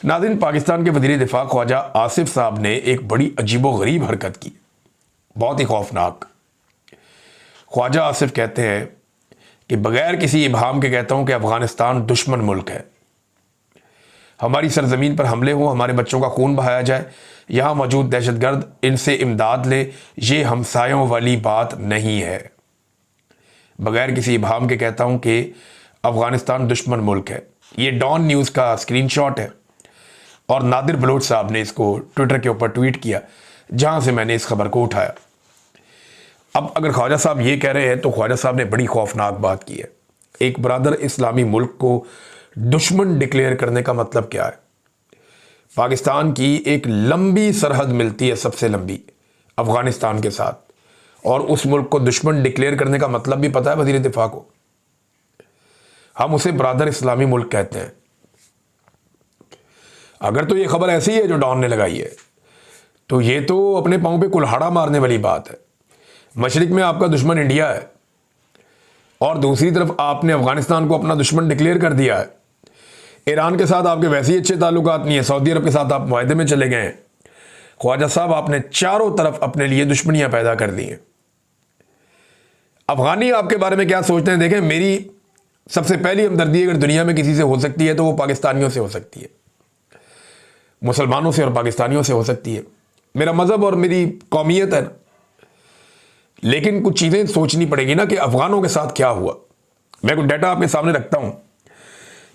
नाज़रीन, पाकिस्तान के वज़ीर दिफा ख्वाजा आसिफ साहब ने एक बड़ी अजीबोगरीब हरकत की, बहुत ही खौफनाक। ख्वाजा आसिफ कहते हैं कि बग़ैर किसी इबाहम के कहता हूँ कि अफ़गानिस्तान दुश्मन मुल्क है। हमारी सरजमीन पर हमले हों, हमारे बच्चों का खून बहाया जाए, यहाँ मौजूद दहशतगर्द इनसे इमदाद ले, ये हमसायों वाली बात नहीं है। बग़ैर किसी इबाहम के कहता हूँ कि अफ़गानिस्तान दुश्मन मुल्क है। ये डॉन न्यूज़ का स्क्रीनशॉट है और नादिर बलोच साहब ने इसको ट्विटर के ऊपर ट्वीट किया, जहाँ से मैंने इस खबर को उठाया। अब अगर ख्वाजा साहब ये कह रहे हैं तो ख्वाजा साहब ने बड़ी खौफनाक बात की है। एक बरादर इस्लामी मुल्क को दुश्मन डिक्लेयर करने का मतलब क्या है? पाकिस्तान की एक लंबी सरहद मिलती है, सबसे लंबी, अफ़गानिस्तान के साथ, और उस मुल्क को दुश्मन डिक्लेयर करने का मतलब भी पता है वज़ीर दिफा को। हम उसे बरादर इस्लामी मुल्क कहते हैं। अगर तो ये खबर ऐसी है जो डॉन ने लगाई है, तो ये तो अपने पाँव पे कुल्हाड़ा मारने वाली बात है। मशरिक में आपका दुश्मन इंडिया है और दूसरी तरफ आपने अफगानिस्तान को अपना दुश्मन डिक्लेयर कर दिया है। ईरान के साथ आपके वैसे ही अच्छे ताल्लुकात नहीं है, सऊदी अरब के साथ आप मुआहदे में चले गए हैं। ख्वाजा साहब, आपने चारों तरफ अपने लिए दुश्मनियां पैदा कर दी हैं। अफगानी आपके बारे में क्या सोचते हैं? देखें, मेरी सबसे पहली हमदर्दी अगर दुनिया में किसी से हो सकती है तो वो पाकिस्तानियों से हो सकती है, मुसलमानों से और पाकिस्तानियों से हो सकती है। मेरा मजहब और मेरी कौमियत है ना, लेकिन कुछ चीज़ें सोचनी पड़ेगी ना कि अफगानों के साथ क्या हुआ। मैं कुछ डाटा आपके सामने रखता हूं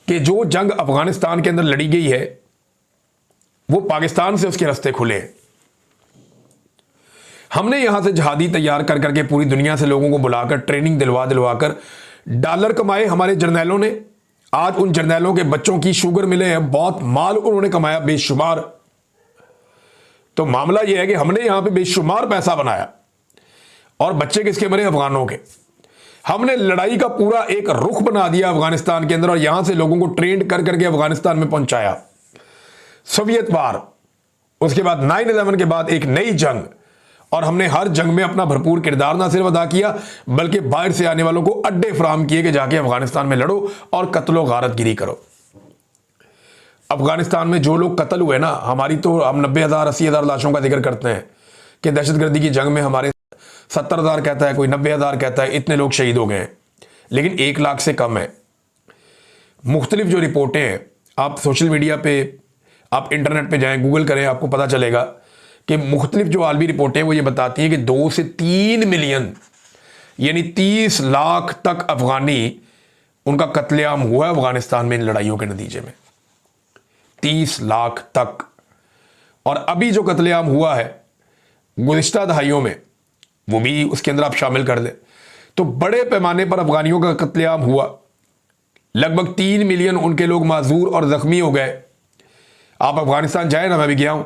कि जो जंग अफगानिस्तान के अंदर लड़ी गई है वो पाकिस्तान से उसके रास्ते खुले हैं। हमने यहां से जहादी तैयार कर करके पूरी दुनिया से लोगों को बुलाकर ट्रेनिंग दिलवा कर डॉलर कमाए हमारे जर्नैलों ने। आज उन जर्नैलों के बच्चों की शुगर मिले हैं, बहुत माल उन्होंने कमाया बेशुमार। तो मामला यह है कि हमने यहां पे बेशुमार पैसा बनाया और बच्चे किसके मरे? अफगानों के। हमने लड़ाई का पूरा एक रुख बना दिया अफगानिस्तान के अंदर और यहां से लोगों को ट्रेंड कर करके अफगानिस्तान में पहुंचाया। सोवियत वार, उसके बाद 9/11 के बाद एक नई जंग, और हमने हर जंग में अपना भरपूर किरदार ना सिर्फ अदा किया बल्कि बाहर से आने वालों को अड्डे फराहम किए कि जाके अफगानिस्तान में लड़ो और कत्लो गारतगिरी करो। अफगानिस्तान में जो लोग कत्ल हुए ना, हमारी तो हम 90,000 80,000 लाशों का जिक्र करते हैं कि दहशतगर्दी की जंग में हमारे 70,000 कहता है, कोई 90,000 कहता है, इतने लोग शहीद हो गए हैं, लेकिन 1 लाख से कम है। मुख्तलिफ जो रिपोर्टें हैं, आप सोशल मीडिया पे, आप इंटरनेट पे जाएं, गूगल करें, आपको पता चलेगा कि मुख्तलिफ जो आलमी रिपोर्टें वो ये बताती हैं कि 2 से 3 मिलियन यानी 30 लाख तक अफगानी उनका कत्लेआम हुआ है अफगानिस्तान में इन लड़ाइयों के नतीजे में। 30 लाख तक। और अभी जो कत्लेआम हुआ है गुज़िश्ता दहाइयों में, वो भी उसके अंदर आप शामिल कर दें, तो बड़े पैमाने पर अफगानियों का कत्लेआम हुआ। लगभग 3 मिलियन उनके लोग माजूर और जख्मी हो गए। आप अफगानिस्तान जाए ना, मैं भी गया हूं,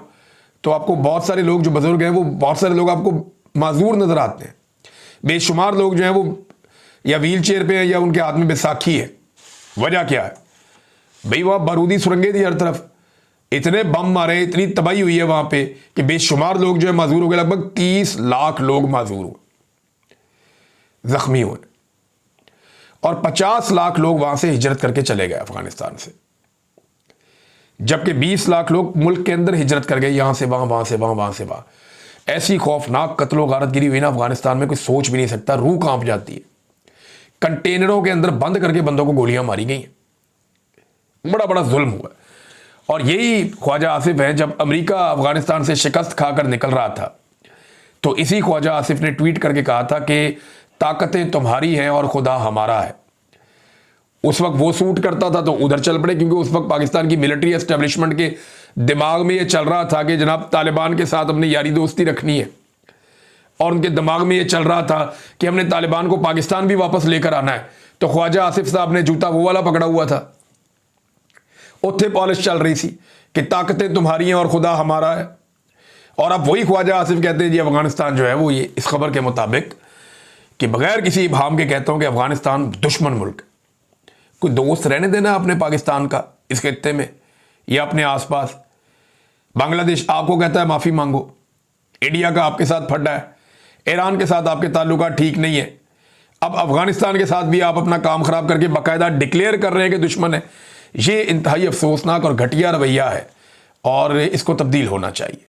तो आपको बहुत सारे लोग जो बुजुर्ग हैं वो बहुत सारे लोग आपको माजूर नजर आते हैं। बेशुमार लोग जो हैं वो या व्हील चेयर पे हैं या उनके हाथ में बैसाखी है। वजह क्या है भाई? वहां बारूदी सुरंगें थी हर तरफ, इतने बम मारे, इतनी तबाही हुई है वहां पे कि बेशुमार लोग जो है माजूर हो गए। लगभग 30 लाख लोग माजूर हुए, जख्मी हुए, और 50 लाख लोग वहां से हिजरत करके चले गए अफगानिस्तान से, जबकि 20 लाख लोग मुल्क के अंदर हिजरत कर गए, यहां से वहां, वहां से वहां, वहां से वहां। ऐसी खौफनाक कत्लो गारतगिरी हुई ना अफगानिस्तान में, कोई सोच भी नहीं सकता, रूह कांप जाती है। कंटेनरों के अंदर बंद करके बंदों को गोलियां मारी गई हैं। बड़ा बड़ा जुल्म हुआ। और यही ख्वाजा आसिफ है, जब अमेरिका अफगानिस्तान से शिकस्त खाकर निकल रहा था तो इसी ख्वाजा आसिफ ने ट्वीट करके कहा था कि ताकतें तुम्हारी हैं और खुदा हमारा है। उस वक्त वो सूट करता था तो उधर चल पड़े, क्योंकि उस वक्त पाकिस्तान की मिलिट्री एस्टेब्लिशमेंट के दिमाग में ये चल रहा था कि जनाब तालिबान के साथ अपनी यारी दोस्ती रखनी है, और उनके दिमाग में ये चल रहा था कि हमने तालिबान को पाकिस्तान भी वापस लेकर आना है। तो ख्वाजा आसिफ साहब ने जूता वो वाला पकड़ा हुआ था, उत्थे पॉलिश चल रही थी कि ताकतें तुम्हारी हैं और खुदा हमारा है। और अब वही ख्वाजा आसिफ कहते हैं जी अफगानिस्तान जो है वो, ये इस खबर के मुताबिक कि बगैर किसी इबाहम के कहता हूं कि अफगानिस्तान दुश्मन मुल्क। कोई दोस्त रहने देना अपने पाकिस्तान का इस खित्ते में या अपने आसपास। बांग्लादेश आपको कहता है माफी मांगो, इंडिया का आपके साथ फड्डा है, ईरान के साथ आपके ताल्लुकात ठीक नहीं है, अब अफगानिस्तान के साथ भी आप अपना काम खराब करके बाकायदा डिक्लेयर कर रहे हैं कि दुश्मन है। ये इंतहाई अफसोसनाक और घटिया रवैया है और इसको तब्दील होना चाहिए।